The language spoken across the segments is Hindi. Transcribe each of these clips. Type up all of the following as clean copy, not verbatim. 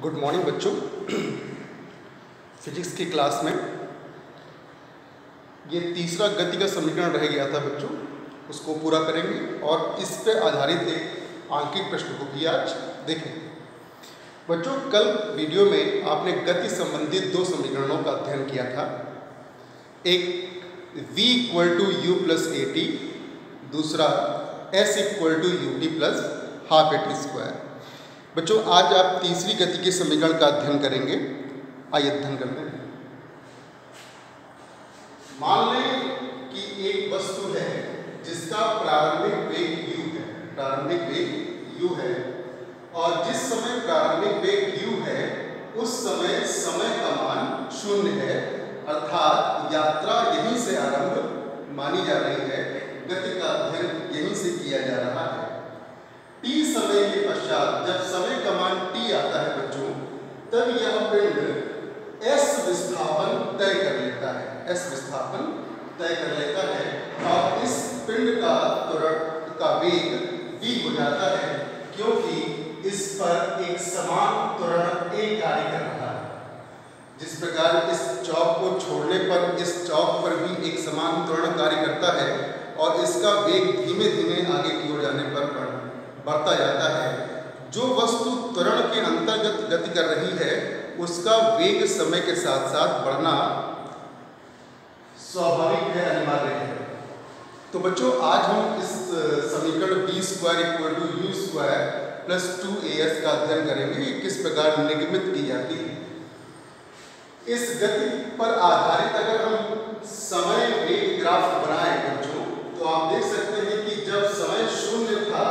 गुड मॉर्निंग बच्चों। फिजिक्स की क्लास में ये तीसरा गति का समीकरण रह गया था बच्चों, उसको पूरा करेंगे और इस पे आधारित एक आंकिक प्रश्न को भी आज देखेंगे। बच्चों, कल वीडियो में आपने गति संबंधित दो समीकरणों का अध्ययन किया था। एक v equal to u plus a t, दूसरा s equal to u t plus half a t square. बच्चों, आज आप तीसरी गति के समीकरण का अध्ययन करेंगे। आइए अध्ययन करते हैं। मान लें कि एक वस्तु है जिसका प्रारंभिक वेग u है, और जिस समय प्रारंभिक वेग u है उस समय का मान 0 है, अर्थात यात्रा यहीं से आरंभ मानी जा रही है, गति का अध्ययन यहीं से किया जा रहा है। t समय के पश्चात जब समय का मान t आता है बच्चों, तब यह पिंड s विस्थापन तय कर लेता है, और इस पिंड का त्वरण का वेग v हो जाता है, क्योंकि इस पर एक समान त्वरण a कार्य कर रहा है। जिस प्रकार इस चौक को छोड़ने पर इस चौक पर भी एक समान त्वरण कार्य करता है और इसका वेग धीमे धीमे आगे की ओर जाने पर बढ़ता जाता है। जो वस्तु त्वरण के अंतर्गत गति कर रही है उसका वेग समय के साथ साथ बढ़ना स्वाभाविक है, अनिवार्य है। तो बच्चों, आज हम इस समीकरण b square equal to u square plus 2as का अध्ययन करेंगे, किस प्रकार निगमित की जाती है। इस गति पर आधारित अगर हम समय वेग ग्राफ बनाएं बच्चों, तो आप देख सकते हैं कि जब समय 0 था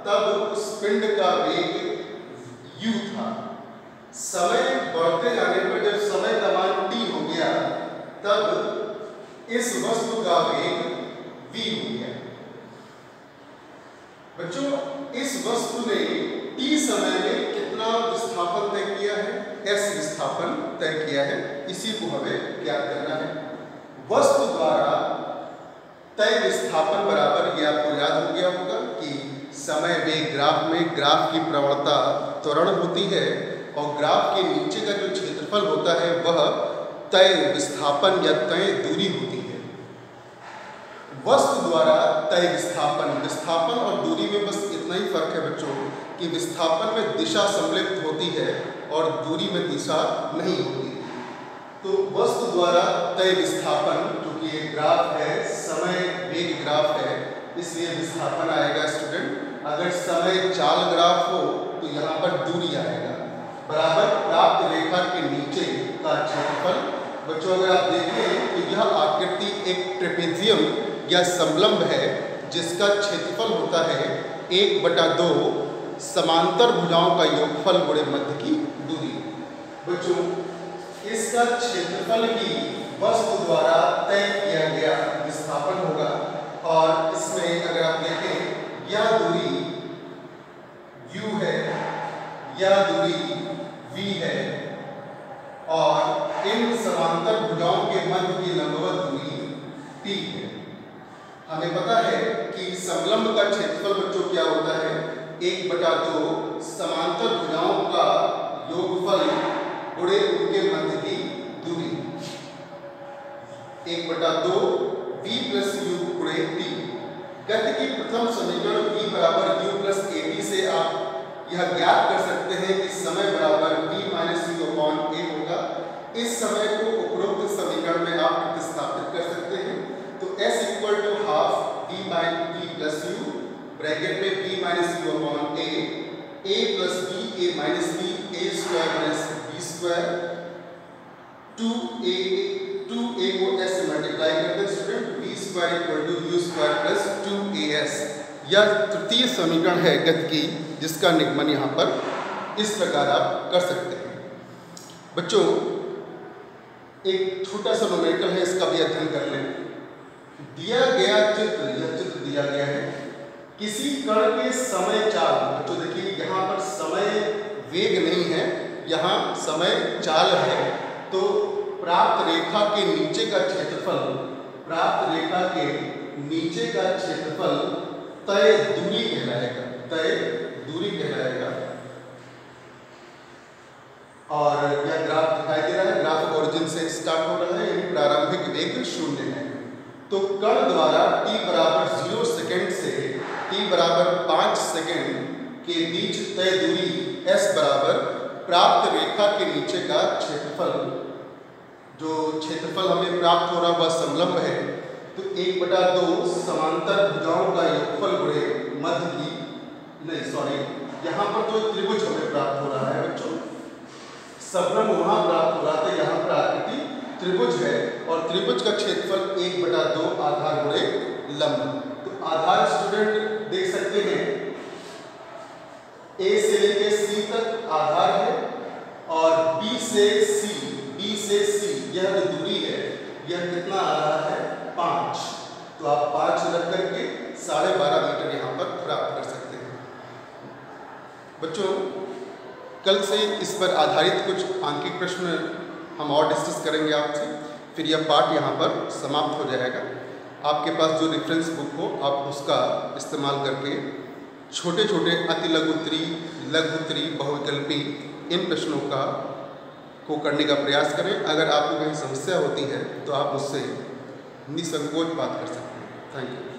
तब उस पिंड का वेग u था। समय बढ़ते जाने पर जब समय का मान t हो गया तब इस वस्तु का वेग v हो गया। बच्चों, इस वस्तु ने t समय में कितना विस्थापन तय किया है? s विस्थापन तय किया है। इसी को हमें ज्ञात करना है। वस्तु द्वारा तय विस्थापन बराबर, ये आपको याद हो गया होगा कि समय वेग ग्राफ में ग्राफ की प्रवणता त्वरण होती है और ग्राफ के नीचे का जो क्षेत्रफल होता है वह तय विस्थापन या तय दूरी होती है। वस्तु द्वारा तय विस्थापन और दूरी में बस इतना ही फर्क है बच्चों कि विस्थापन में दिशा सम्मिलित होती है और दूरी में दिशा नहीं होती। तो वस्तु द्वारा तय विस्थापन, क्योंकि ये ग्राफ है, समय वेग ग्राफ है, इसलिए विस्थापन आएगा स्टूडेंट। अगर समय चाल ग्राफ हो तो यहाँ पर दूरी आएगा बराबर प्राप्त रेखा के नीचे का क्षेत्रफल। बच्चों, अगर आप देखें तो यह आकृति एक ट्रेपेजियम या समलंब है जिसका क्षेत्रफल होता है 1/2 समांतर भुजाओं का योगफल गुणे मध्य की दूरी। बच्चों, इसका क्षेत्रफल ही वस्तु द्वारा तय किया गया विस्थापन होगा, और इसमें अगर आप देखें यह दूरी u है, यह दूरी v है, और इन समांतर भुजाओं के मध्य की लंबवत दूरी t है। हमें पता है कि समलंब का क्षेत्रफल बच्चों क्या होता है? 1/2 समांतर भुजाओं का योगफल गुणे उनके मध्य की दूरी। 1/2 v प्लस u गुणे t। गति की प्रथम समीकरण v बराबर u प्लस ए टी से आप यह ज्ञात कर सकते हैं कि समय बराबर v minus u upon a होगा। इस समय को उपरोक्त समीकरण में आप प्रतिस्थापित कर सकते हैं। तो s equal to half v by v plus u, bracket में v minus u upon a plus b, a minus b, a square minus b square, 2a को s से मल्टीप्लाई करते हैं student, v square equal to u square plus 2as। यह तृतीय समीकरण है गति की, जिसका निगमन यहाँ पर इस प्रकार आप कर सकते हैं। बच्चों, एक छोटा सा न्यूमेरिकल है, इसका भी अध्ययन कर लें। दिया गया चित्र, यह चित्र दिया गया है, किसी कण के समय चाल। बच्चों देखिए, यहाँ पर समय वेग नहीं है, यहाँ समय चाल है। तो प्राप्त रेखा के नीचे का क्षेत्रफल तय दूरी कहलाएगा। तो कण द्वारा t बराबर 0 सेकेंड से t बराबर 5 सेकेंड के बीच तय दूरी s बराबर प्राप्त रेखा के नीचे का क्षेत्रफल, जो क्षेत्रफल हमें प्राप्त हो रहा वह समलंब है, तो 1/2 समांतर भुजाओं का योगफल गुणे मध्य की, नहीं सॉरी, यहाँ पर जो त्रिभुज हमें प्राप्त हो रहा है बच्चों, समलंब वहाँ प्राप्त हो रहा था, यहाँ पर आकृति त्रिभुज है और त्रिभुज का क्षेत्रफल 1/2 आधार गुणे लंब। तो आधार स्टूडेंट देख सकते हैं A से लेके C तक आधार है और B से C यह जो दूरी है यह कितना आ रहा है 5। तो आप 5 रख करके 12.5 मीटर यहाँ पर प्राप्त कर सकते हैं। बच्चों कल से इस पर आधारित कुछ आंकिक प्रश्न हम और डिस्कस करेंगे आपसे, फिर यह पाठ यहाँ पर समाप्त हो जाएगा। आपके पास जो रेफरेंस बुक हो आप उसका इस्तेमाल करके छोटे छोटे अति लघुत्तरी, लघुत्तरी, बहुविकल्पी इन प्रश्नों को करने का प्रयास करें। अगर आपको कहीं समस्या होती है तो आप मुझसे निसंकोच बात कर सकते हैं। Thank you.